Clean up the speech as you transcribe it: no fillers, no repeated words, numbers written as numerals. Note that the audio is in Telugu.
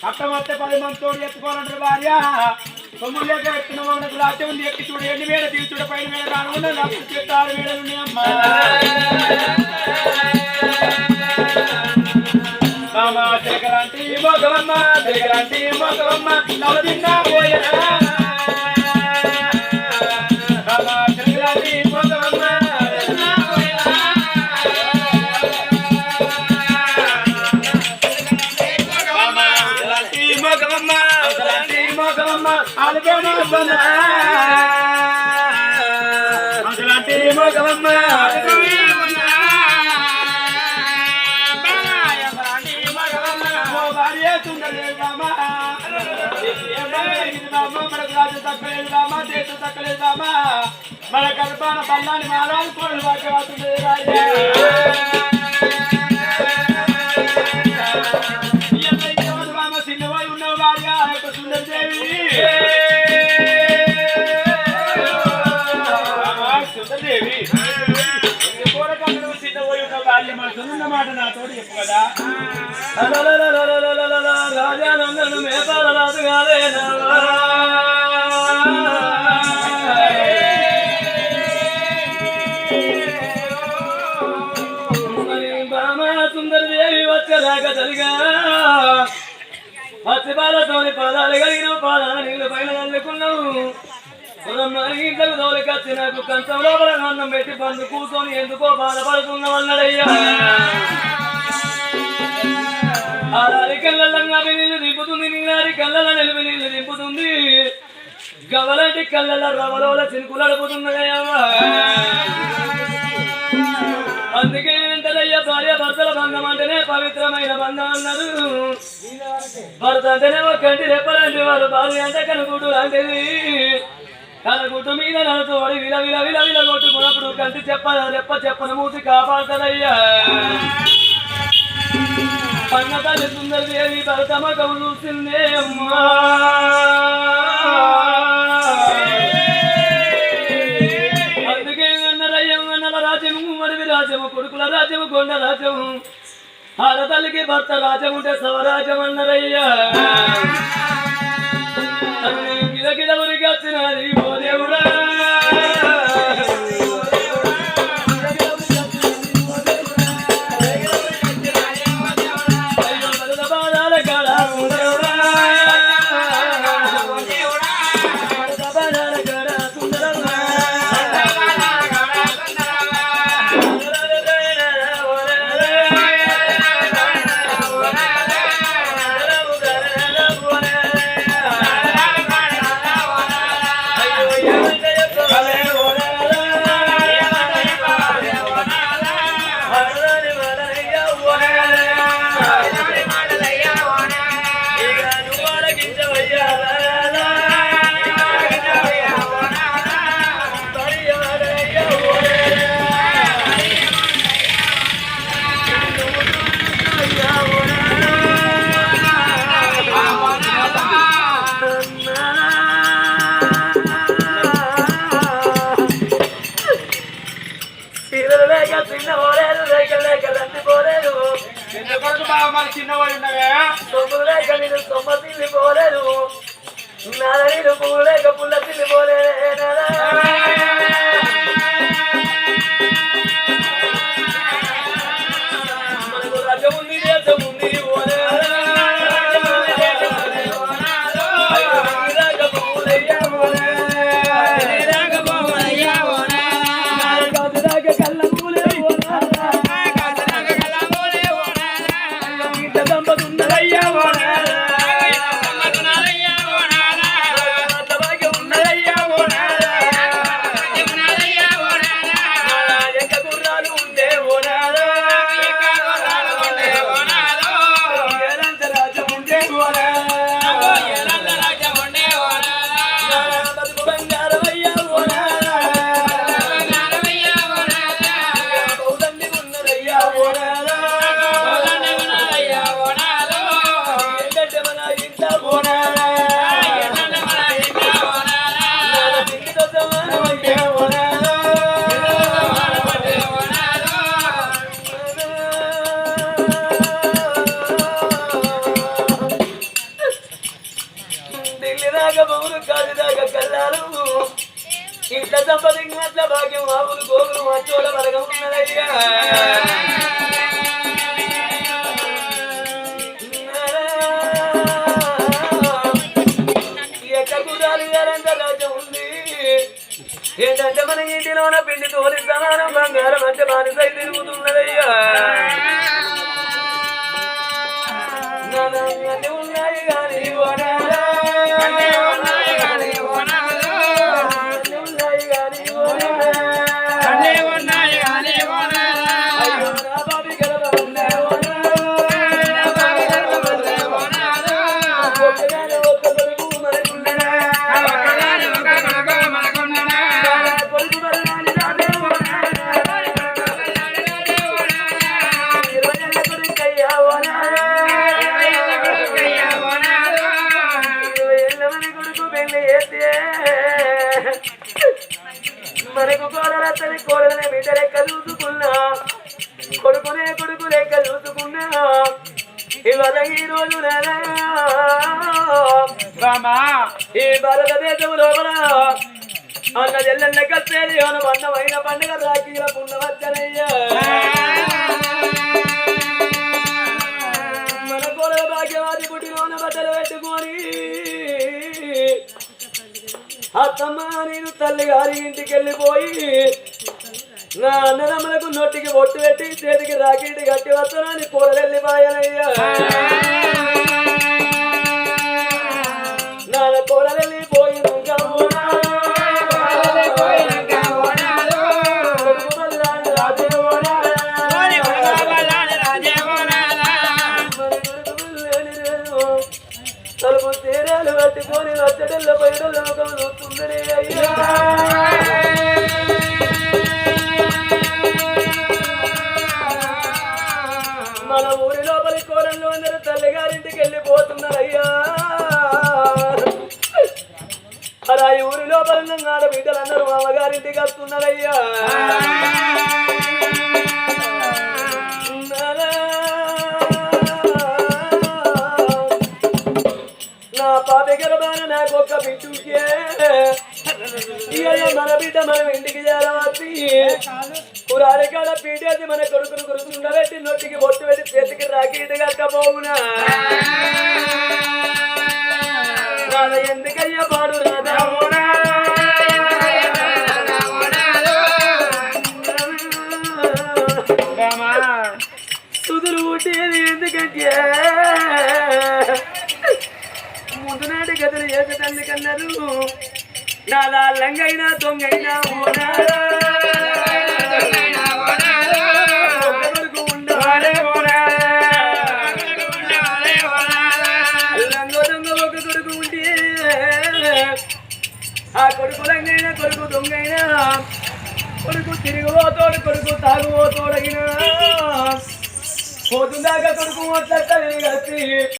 అట్టమత్తే 10 మందితోడు ఎత్తుకోవాలంటారు భార్య సొమ్ములు లేక ఎత్తున్న వాళ్ళకు రాజ్యం ఉంది ఎక్కి చూడు 8 వేల తీర్చుడు 10 వేల రానున్న 6 వేలు ఉన్నాయమ్మా మామా శేఖరాంటి మోగవమ్మ నవదిన్నా పోయరా మామా శేఖరాంటి మోగవమ్మ అసలాంటి మోగవమ్మ భార్య తుండలేదు బామా మనకు రాజు తక్కలేదు బామా దేశం తక్కలేదు బామా మన కల్పాన బల్లాన్ని మారాలు కోడలు బాగా అవుతుంది బామ చిన్నవాళ్ళు ఉన్నావు భార్య సుందరదేవి సుందరదేవి చిన్నపోయి ఉన్న భార్య మన సున్న మాట నాతోటి చెప్పు కదా రాజానందను మేపాల రాజు కాదే సుందరదేవి వచ్చేదాకా జరిగా పచ్చిపాలతోని పాదాలు కలిగిన పాదాల నీళ్ళు పైన చల్లుకున్నావు ఇంట్లోకి తోలికొచ్చి నాకు కంచం లోపల అన్నం పెట్టి బంధు కూర్చొని ఎందుకో బాధపడుతున్నామన్నాడయ్యా ఆడారి కళ్ళ నీళ్ళు దింపుతుంది నీళ్ళారి కళ్ళ నిలిపి నీళ్ళు దింపుతుంది గవలంటి కళ్ళ రవలోల చినుకులు అడుపుతున్నాయ్యా అందుకే అంటారయ్యా భార్య భర్తల బంధం అంటేనే పవిత్రమైన బంధం అన్నారు భర్త అంటేనే ఒక్కంటి రెప్పలాంటి వారు భార్య అంటే కనుగుడ్డు లాంటిది కనుగుడ్డు మీద నడుతోడి విల విల విల విల కొట్టుకున్నప్పుడు కంటి రెప్ప చెప్పన మూసి కాపాడుతారయ్యా పన్న తల్లి సుందరదేవి భర్త మగం చూసిందే అమ్మా రాజ్యము మడివి రాజ్యము కొడుకుల రాజ్యము కొండ రాజ్యము ఆడతల్లికి భర్త రాజ్యం ఉంటే సవరాజ్యం అన్నారయ్యా గిలగిల ఉరికి వచ్చినది ఓ దేవుడా బాధాల కాడ దాకా బొమ్మలు కాదు దాకా కల్లాలు ఇంత సంపదింగ్ అట్ల భాగ్యం ఆవులు గోగులు మచ్చోడ వరగం ఉన్నదయ్యా ఏంటంటే మన ఇంటిలోన పిండి తోలి సమానం బంగారం అంటే బానిసై తిరుగుతున్నదయ్యా అన్నీ ఉన్నాయి కానీ మనకు కోడలతని కోడలనే బిడ్డ లెక్క చూసుకున్నా కొడుకునే కొడుకు లెక్క చూసుకున్నా ఇవాళ ఈ రోజు ఈ భారతదేశం లోపల అన్న జల్లెళ్ళ కట్టేది అన్నమైన పండుగ రాఖీల పుణ్యవచ్చనయ్యా మన కోడల భాగ్యవాది పుట్టిలోన బట్టలు పెట్టుకొని అత్తమ్మ నేను తల్లి గారి ఇంటికి వెళ్ళిపోయి నా అన్నదమ్మలకు నొట్టికి బొట్టు పెట్టి చేతికి రాకెట్ కట్టి వస్తానని కూడలెళ్ళిపోయానయ్యా నాన్న కూడలెళ్ళిపోయి తలుపు తీరాలు పట్టుకొని వచ్చటల్లో పైడల్లో ముఖం చూస్తుందనే అయ్యా మన ఊరి లోపలి కోరంలో అందరూ తల్లిగారింటికి వెళ్ళిపోతున్నారయ్యా అలా ఈ ఊరి లోపల ఆడబిడ్డలు అందరూ మామగారింటికి వస్తున్నారయ్యా నా పాపి గర్భాన నాకు ఒక్క బిడ్డుకే మన బిడ్డ మనం ఇంటికి చేరవచ్చు పురారి కాడ పీటేసి మన కొడుకును కురుచుండబెట్టి నొట్టికి బొట్టు పెట్టి చేతికి రాకీటు కట్టబోవునా ఎందుకయ్యా పాడు రాదా సుదురు పుట్టేది ఎందుకంటే ముందు నాటి గదులు చేసేటందుకన్నారు నా లంగైనా దొంగైనా లంగో దొంగ ఒక కొడుకు ఉంటే ఆ కొడుకు లంగైనా కొడుకు దొంగైనా కొడుకు తిరిగిపోతోడు కొడుకు తాగుపోతోడైనా పోతుందాకా కొడుకు మొత్తం కలిసి